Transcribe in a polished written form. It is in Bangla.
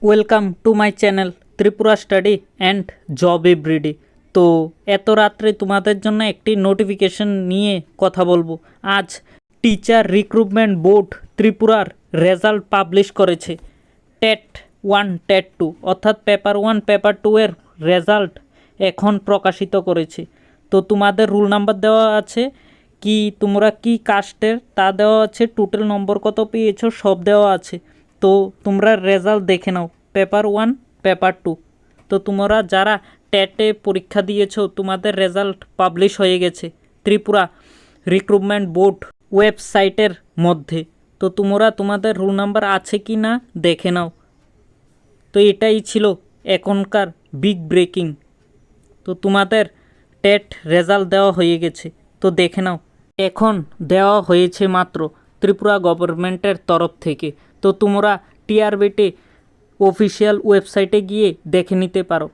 Welcome to my channel Tripura study and job everyday. তো এত রাত্রে তোমাদের জন্য একটি নোটিফিকেশন নিয়ে কথা বলবো। আজ টিচার রিক্রুটমেন্ট বোর্ড ত্রিপুরার রেজাল্ট পাবলিশ করেছে। টেট 1 টেট 2 অর্থাৎ পেপার 1 পেপার 2 এর রেজাল্ট এখন প্রকাশিত করেছে। তো তোমাদের রুল নাম্বার দেওয়া আছে, কি তোমরা কি কাস্টের তা দেওয়া আছে, টোটাল নম্বর কত পেয়েছো সব দেওয়া আছে। তো তোমরা রেজাল্ট দেখে নাও, পেপার 1 পেপার 2। তো তোমরা যারা টেটে পরীক্ষা দিয়েছো তোমাদের রেজাল্ট পাবলিশ হয়ে গেছে ত্রিপুরা রিক্রুটমেন্ট বোর্ড ওয়েবসাইটের মধ্যে। তো তোমরা তোমাদের রোল নাম্বার আছে কি না দেখে নাও। তো এটাই ছিল এখনকার বিগ ব্রেকিং। তো তোমাদের টেট রেজাল্ট দেওয়া হয়ে গেছে, তো দেখে নাও। এখন দেওয়া হয়েছে মাত্র ত্রিপুরা গভর্নমেন্টের তরফ থেকে। তো তোমরা টিআরবিটি অফিসিয়াল ওয়েবসাইটে গিয়ে দেখে নিতে পারো।